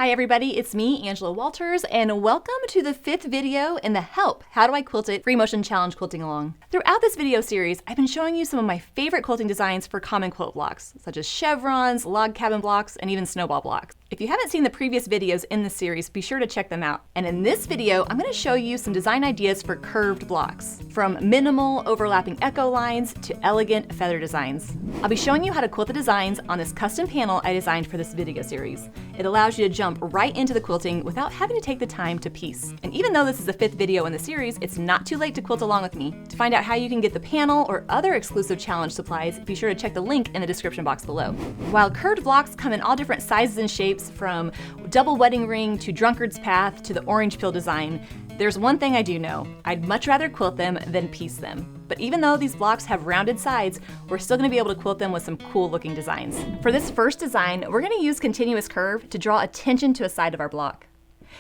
Hi everybody, it's me, Angela Walters, and welcome to the 5th video in the Help! How Do I Quilt It? Free Motion Challenge Quilting Along. Throughout this video series, I've been showing you some of my favorite quilting designs for common quilt blocks, such as chevrons, log cabin blocks, and even snowball blocks. If you haven't seen the previous videos in this series, be sure to check them out. And in this video, I'm going to show you some design ideas for curved blocks, from minimal overlapping echo lines to elegant feather designs. I'll be showing you how to quilt the designs on this custom panel I designed for this video series. It allows you to jump right into the quilting without having to take the time to piece. And even though this is the 5th video in the series, it's not too late to quilt along with me. To find out how you can get the panel or other exclusive challenge supplies, be sure to check the link in the description box below. While curved blocks come in all different sizes and shapes, from double wedding ring to drunkard's path to the orange peel design, there's one thing I do know. I'd much rather quilt them than piece them. But even though these blocks have rounded sides, we're still going to be able to quilt them with some cool looking designs. For this first design, we're going to use continuous curve to draw attention to a side of our block.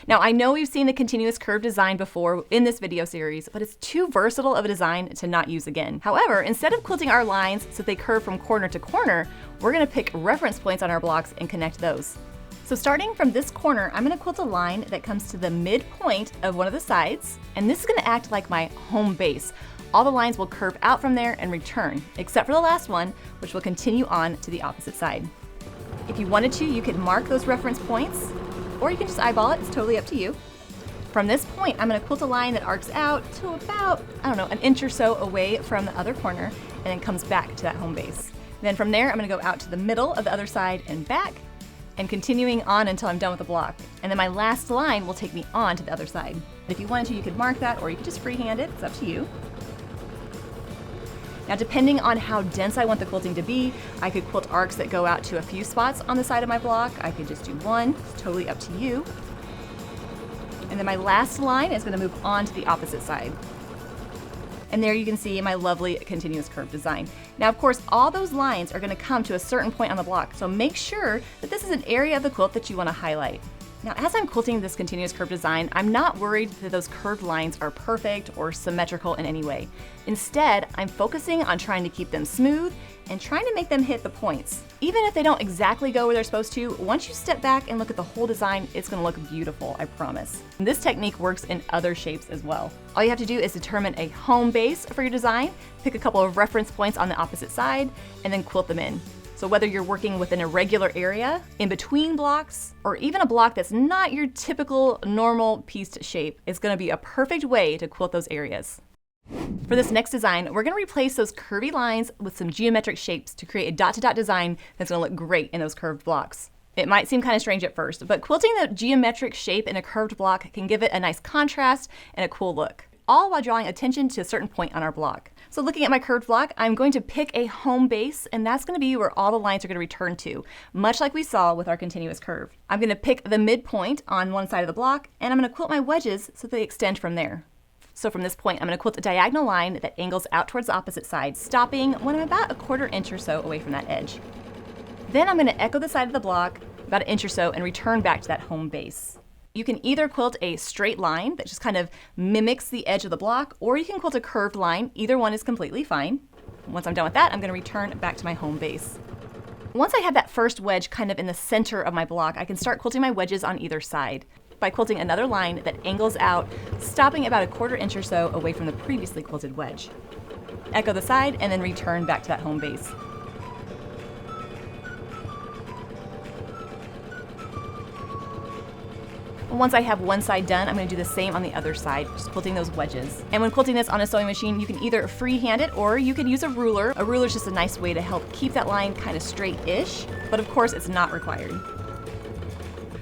Now, I know we've seen the continuous curve design before in this video series, but it's too versatile of a design to not use again. However, instead of quilting our lines so they curve from corner to corner, we're going to pick reference points on our blocks and connect those. So starting from this corner, I'm going to quilt a line that comes to the midpoint of one of the sides, and this is going to act like my home base. All the lines will curve out from there and return, except for the last one, which will continue on to the opposite side. If you wanted to, you could mark those reference points, or you can just eyeball it. It's totally up to you. From this point, I'm going to quilt a line that arcs out to about, an inch or so away from the other corner, and then comes back to that home base. Then from there, I'm going to go out to the middle of the other side and back, and continuing on until I'm done with the block. And then my last line will take me on to the other side. If you wanted to, you could mark that, or you could just freehand it. It's up to you. Now, depending on how dense I want the quilting to be, I could quilt arcs that go out to a few spots on the side of my block. I could just do one. It's totally up to you. And then my last line is going to move on to the opposite side. And there you can see my lovely continuous curve design. Now, of course, all those lines are going to come to a certain point on the block, so make sure that this is an area of the quilt that you want to highlight. Now, as I'm quilting this continuous curve design, I'm not worried that those curved lines are perfect or symmetrical in any way. Instead, I'm focusing on trying to keep them smooth and trying to make them hit the points. Even if they don't exactly go where they're supposed to, once you step back and look at the whole design, it's going to look beautiful, I promise. And this technique works in other shapes as well. All you have to do is determine a home base for your design, pick a couple of reference points on the opposite side, and then quilt them in. So whether you're working within a regular area, in between blocks, or even a block that's not your typical normal pieced shape, it's going to be a perfect way to quilt those areas. For this next design, we're going to replace those curvy lines with some geometric shapes to create a dot-to-dot design that's going to look great in those curved blocks. It might seem kind of strange at first, but quilting the geometric shape in a curved block can give it a nice contrast and a cool look, all while drawing attention to a certain point on our block. So looking at my curved block, I'm going to pick a home base, and that's going to be where all the lines are going to return to, much like we saw with our continuous curve. I'm going to pick the midpoint on one side of the block, and I'm going to quilt my wedges so they extend from there. So from this point, I'm going to quilt a diagonal line that angles out towards the opposite side, stopping when I'm about a quarter inch or so away from that edge. Then I'm going to echo the side of the block about an inch or so and return back to that home base. You can either quilt a straight line that just kind of mimics the edge of the block, or you can quilt a curved line. Either one is completely fine. Once I'm done with that, I'm going to return back to my home base. Once I have that first wedge kind of in the center of my block, I can start quilting my wedges on either side by quilting another line that angles out, stopping about a quarter inch or so away from the previously quilted wedge. Echo the side and then return back to that home base. Once I have one side done, I'm going to do the same on the other side, just quilting those wedges. And when quilting this on a sewing machine, you can either freehand it or you can use a ruler. A ruler is just a nice way to help keep that line kind of straight-ish, but of course it's not required.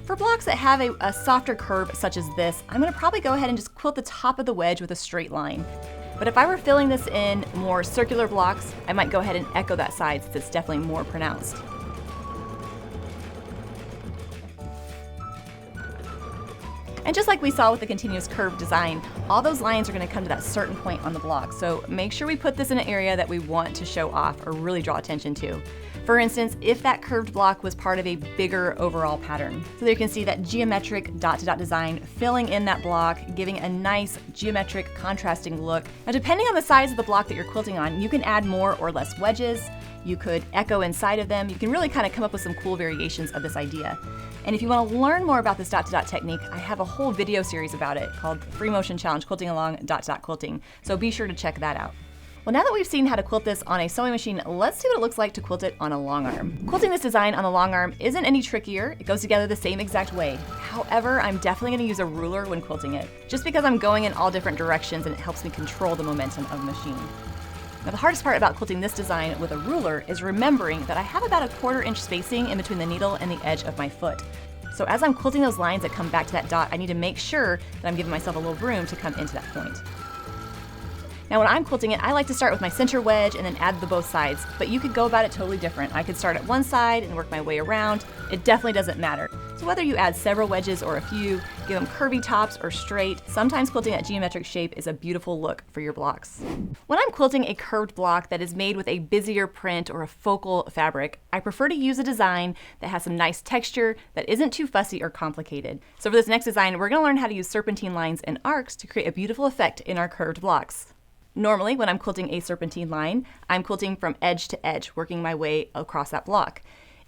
For blocks that have a softer curve such as this, I'm going to probably go ahead and just quilt the top of the wedge with a straight line. But if I were filling this in more circular blocks, I might go ahead and echo that side since it's definitely more pronounced. And just like we saw with the continuous curve design, all those lines are going to come to that certain point on the block. So make sure we put this in an area that we want to show off or really draw attention to. For instance, if that curved block was part of a bigger overall pattern. So there you can see that geometric dot-to-dot design filling in that block, giving a nice geometric contrasting look. Now, depending on the size of the block that you're quilting on, you can add more or less wedges. You could echo inside of them. You can really kind of come up with some cool variations of this idea. And if you want to learn more about this dot-to-dot technique, I have a whole video series about it called Free Motion Challenge Quilting Along Dot-to-Dot Quilting. So be sure to check that out. Well, now that we've seen how to quilt this on a sewing machine, let's see what it looks like to quilt it on a long arm. Quilting this design on the long arm isn't any trickier. It goes together the same exact way. However, I'm definitely going to use a ruler when quilting it, just because I'm going in all different directions and it helps me control the momentum of the machine. Now, the hardest part about quilting this design with a ruler is remembering that I have about a 1/4 inch spacing in between the needle and the edge of my foot. So as I'm quilting those lines that come back to that dot, I need to make sure that I'm giving myself a little room to come into that point. Now when I'm quilting it, I like to start with my center wedge and then add the both sides, but you could go about it totally different. I could start at one side and work my way around. It definitely doesn't matter. So whether you add several wedges or a few, give them curvy tops or straight, sometimes quilting that geometric shape is a beautiful look for your blocks. When I'm quilting a curved block that is made with a busier print or a focal fabric, I prefer to use a design that has some nice texture that isn't too fussy or complicated. So for this next design, we're going to learn how to use serpentine lines and arcs to create a beautiful effect in our curved blocks. Normally, when I'm quilting a serpentine line, I'm quilting from edge to edge, working my way across that block.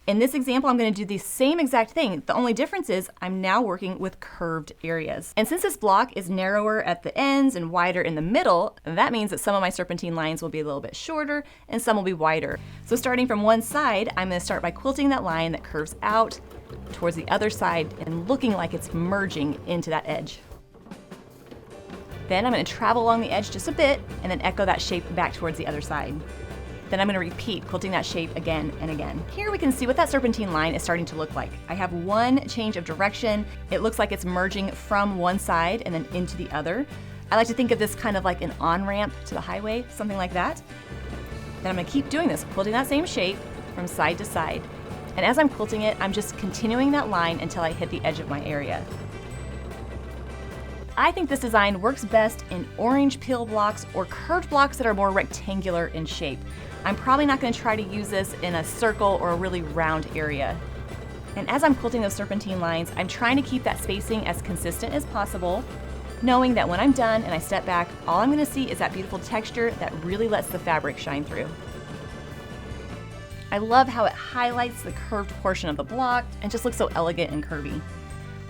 In this example, I'm going to do the same exact thing. The only difference is I'm now working with curved areas. And since this block is narrower at the ends and wider in the middle, that means that some of my serpentine lines will be a little bit shorter and some will be wider. So starting from one side, I'm going to start by quilting that line that curves out towards the other side and looking like it's merging into that edge. Then I'm going to travel along the edge just a bit and then echo that shape back towards the other side. Then I'm going to repeat quilting that shape again and again. Here we can see what that serpentine line is starting to look like. I have one change of direction. It looks like it's merging from one side and then into the other. I like to think of this kind of like an on-ramp to the highway, something like that. Then I'm going to keep doing this, quilting that same shape from side to side. And as I'm quilting it, I'm just continuing that line until I hit the edge of my area. I think this design works best in orange peel blocks or curved blocks that are more rectangular in shape. I'm probably not going to try to use this in a circle or a really round area. And as I'm quilting those serpentine lines, I'm trying to keep that spacing as consistent as possible, knowing that when I'm done and I step back, all I'm going to see is that beautiful texture that really lets the fabric shine through. I love how it highlights the curved portion of the block and just looks so elegant and curvy.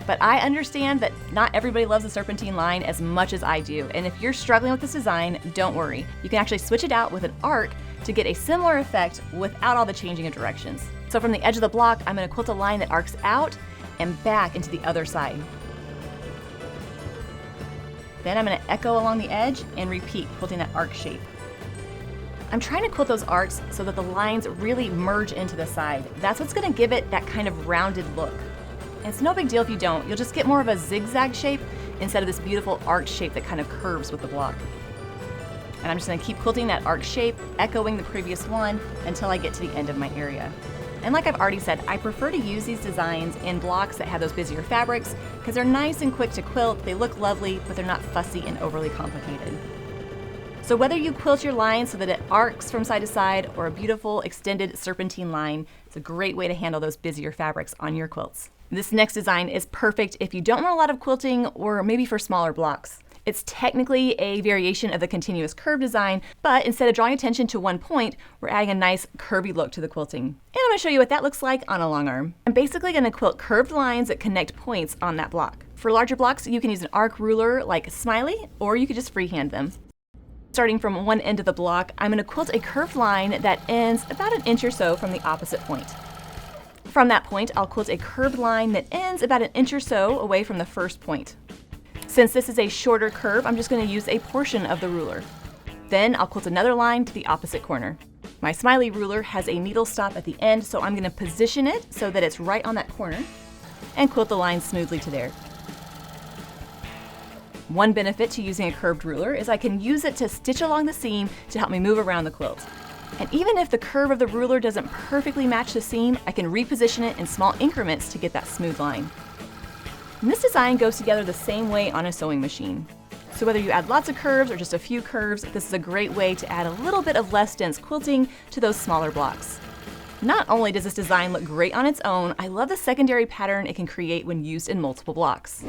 But I understand that not everybody loves the serpentine line as much as I do, and if you're struggling with this design, don't worry. You can actually switch it out with an arc to get a similar effect without all the changing of directions. So from the edge of the block, I'm going to quilt a line that arcs out and back into the other side. Then I'm going to echo along the edge and repeat, quilting that arc shape. I'm trying to quilt those arcs so that the lines really merge into the side. That's what's going to give it that kind of rounded look. And it's no big deal if you don't. You'll just get more of a zigzag shape instead of this beautiful arc shape that kind of curves with the block. And I'm just going to keep quilting that arc shape, echoing the previous one until I get to the end of my area. And like I've already said, I prefer to use these designs in blocks that have those busier fabrics because they're nice and quick to quilt, they look lovely, but they're not fussy and overly complicated. So whether you quilt your line so that it arcs from side to side or a beautiful extended serpentine line, it's a great way to handle those busier fabrics on your quilts. This next design is perfect if you don't know a lot of quilting or maybe for smaller blocks. It's technically a variation of the continuous curve design, but instead of drawing attention to one point, we're adding a nice curvy look to the quilting. And I'm going to show you what that looks like on a long arm. I'm basically going to quilt curved lines that connect points on that block. For larger blocks, you can use an arc ruler like Smiley, or you could just freehand them. Starting from one end of the block, I'm going to quilt a curved line that ends about an inch or so from the opposite point. From that point, I'll quilt a curved line that ends about an inch or so away from the first point. Since this is a shorter curve, I'm just going to use a portion of the ruler. Then I'll quilt another line to the opposite corner. My Smiley ruler has a needle stop at the end, so I'm going to position it so that it's right on that corner and quilt the line smoothly to there. One benefit to using a curved ruler is I can use it to stitch along the seam to help me move around the quilt. And even if the curve of the ruler doesn't perfectly match the seam, I can reposition it in small increments to get that smooth line. And this design goes together the same way on a sewing machine. So whether you add lots of curves or just a few curves, this is a great way to add a little bit of less dense quilting to those smaller blocks. Not only does this design look great on its own, I love the secondary pattern it can create when used in multiple blocks.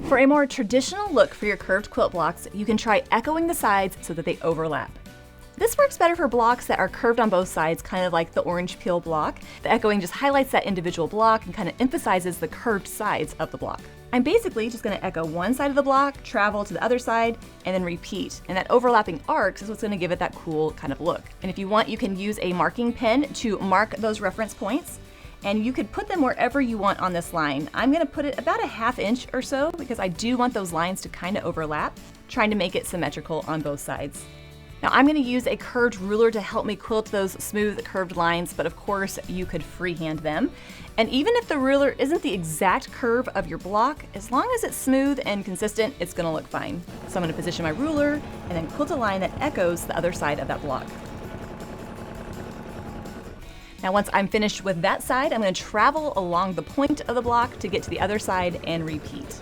For a more traditional look for your curved quilt blocks, you can try echoing the sides so that they overlap. This works better for blocks that are curved on both sides, kind of like the orange peel block. The echoing just highlights that individual block and kind of emphasizes the curved sides of the block. I'm basically just going to echo one side of the block, travel to the other side, and then repeat. And that overlapping arcs is what's going to give it that cool kind of look. And if you want, you can use a marking pen to mark those reference points. And you could put them wherever you want on this line. I'm going to put it about a 1/2 inch or so because I do want those lines to kind of overlap, trying to make it symmetrical on both sides. Now I'm going to use a curved ruler to help me quilt those smooth curved lines, but of course you could freehand them. And even if the ruler isn't the exact curve of your block, as long as it's smooth and consistent, it's going to look fine. So I'm going to position my ruler and then quilt a line that echoes the other side of that block. Now once I'm finished with that side, I'm going to travel along the point of the block to get to the other side and repeat.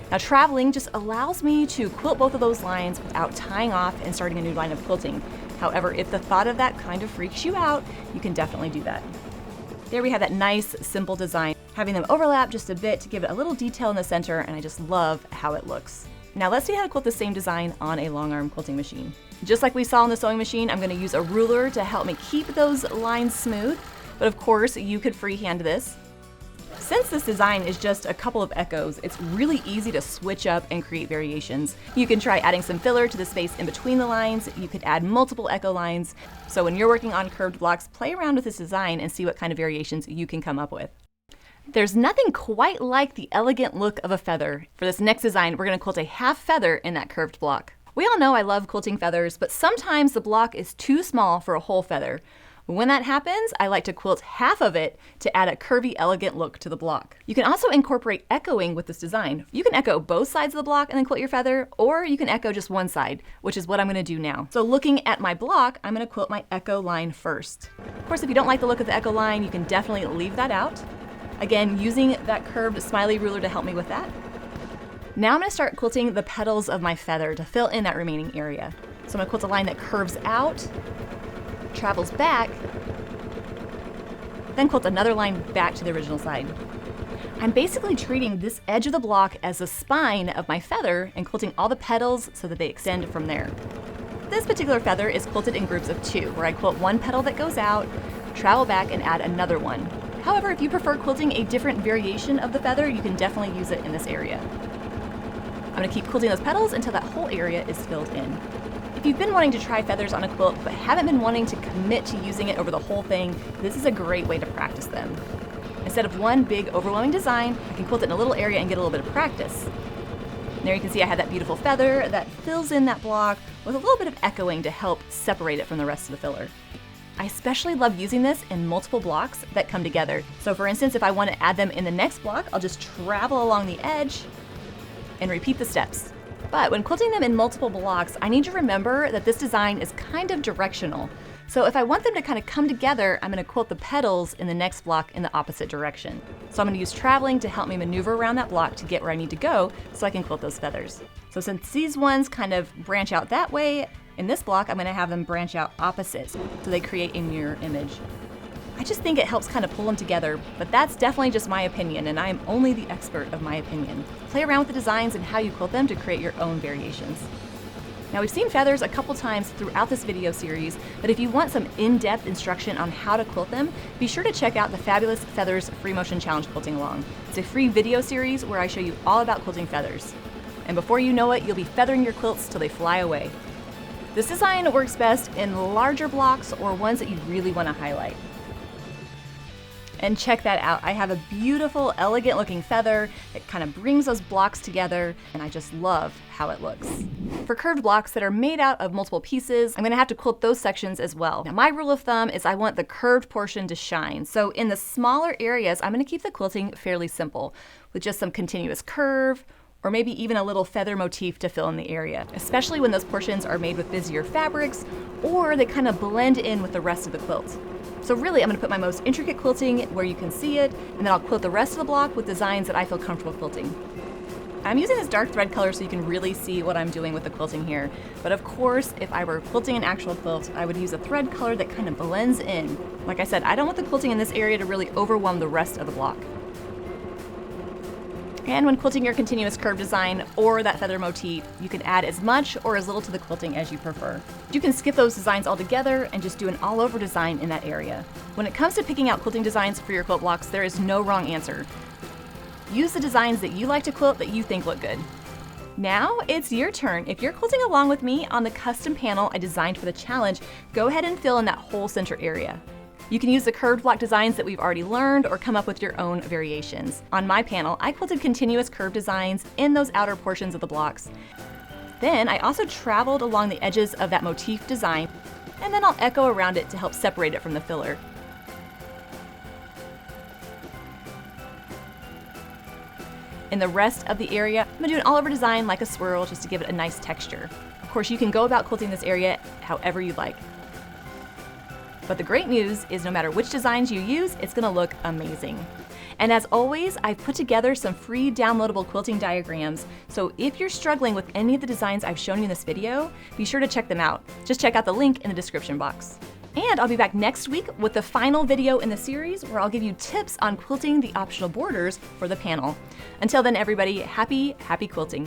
Now traveling just allows me to quilt both of those lines without tying off and starting a new line of quilting. However, if the thought of that kind of freaks you out, you can definitely do that. There we have that nice, simple design, having them overlap just a bit to give it a little detail in the center, and I just love how it looks. Now let's see how to quilt the same design on a Longarm quilting machine. Just like we saw on the sewing machine, I'm going to use a ruler to help me keep those lines smooth, but of course you could freehand this. Since this design is just a couple of echoes, it's really easy to switch up and create variations. You can try adding some filler to the space in between the lines. You could add multiple echo lines. So when you're working on curved blocks, play around with this design and see what kind of variations you can come up with. There's nothing quite like the elegant look of a feather. For this next design, we're going to quilt a 1/2 feather in that curved block. We all know I love quilting feathers, but sometimes the block is too small for a whole feather. When that happens, I like to quilt 1/2 of it to add a curvy, elegant look to the block. You can also incorporate echoing with this design. You can echo both sides of the block and then quilt your feather, or you can echo just one side, which is what I'm going to do now. So looking at my block, I'm going to quilt my echo line first. Of course, if you don't like the look of the echo line, you can definitely leave that out. Again, using that curved smiley ruler to help me with that. Now I'm going to start quilting the petals of my feather to fill in that remaining area. So I'm going to quilt a line that curves out, travels back, then quilt another line back to the original side. I'm basically treating this edge of the block as the spine of my feather and quilting all the petals so that they extend from there. This particular feather is quilted in groups of 2, where I quilt one petal that goes out, travel back, and add another one. However, if you prefer quilting a different variation of the feather, you can definitely use it in this area. I'm going to keep quilting those petals until that whole area is filled in. If you've been wanting to try feathers on a quilt but haven't been wanting to commit to using it over the whole thing, this is a great way to practice them. Instead of one big overwhelming design, I can quilt it in a little area and get a little bit of practice. And there you can see I have that beautiful feather that fills in that block with a little bit of echoing to help separate it from the rest of the filler. I especially love using this in multiple blocks that come together. So for instance, if I want to add them in the next block, I'll just travel along the edge and repeat the steps. But when quilting them in multiple blocks, I need to remember that this design is kind of directional. So if I want them to kind of come together, I'm going to quilt the petals in the next block in the opposite direction. So I'm going to use traveling to help me maneuver around that block to get where I need to go so I can quilt those feathers. So since these ones kind of branch out that way, in this block I'm going to have them branch out opposite so they create a mirror image. I just think it helps kind of pull them together, but that's definitely just my opinion, and I am only the expert of my opinion. Play around with the designs and how you quilt them to create your own variations. Now we've seen feathers a couple times throughout this video series, but if you want some in-depth instruction on how to quilt them, be sure to check out the Fabulous Feathers Free Motion Challenge Quilting Along. It's a free video series where I show you all about quilting feathers. And before you know it, you'll be feathering your quilts till they fly away. This design works best in larger blocks or ones that you really want to highlight. And check that out. I have a beautiful, elegant looking feather that kind of brings those blocks together, and I just love how it looks. For curved blocks that are made out of multiple pieces, I'm gonna have to quilt those sections as well. Now my rule of thumb is I want the curved portion to shine. So in the smaller areas, I'm gonna keep the quilting fairly simple with just some continuous curve, or maybe even a little feather motif to fill in the area, especially when those portions are made with busier fabrics or they kind of blend in with the rest of the quilt. So really, I'm going to put my most intricate quilting where you can see it, and then I'll quilt the rest of the block with designs that I feel comfortable quilting. I'm using this dark thread color so you can really see what I'm doing with the quilting here. But of course, if I were quilting an actual quilt, I would use a thread color that kind of blends in. Like I said, I don't want the quilting in this area to really overwhelm the rest of the block. And when quilting your continuous curve design or that feather motif, you can add as much or as little to the quilting as you prefer. You can skip those designs altogether and just do an all-over design in that area. When it comes to picking out quilting designs for your quilt blocks, there is no wrong answer. Use the designs that you like to quilt that you think look good. Now it's your turn. If you're quilting along with me on the custom panel I designed for the challenge, go ahead and fill in that whole center area. You can use the curved block designs that we've already learned or come up with your own variations. On my panel, I quilted continuous curve designs in those outer portions of the blocks. Then I also traveled along the edges of that motif design, and then I'll echo around it to help separate it from the filler. In the rest of the area, I'm gonna do an all-over design like a swirl just to give it a nice texture. Of course, you can go about quilting this area however you like. But the great news is no matter which designs you use, it's gonna look amazing. And as always, I've put together some free downloadable quilting diagrams, so if you're struggling with any of the designs I've shown you in this video, be sure to check them out. Just check out the link in the description box. And I'll be back next week with the final video in the series where I'll give you tips on quilting the optional borders for the panel. Until then, everybody, happy quilting.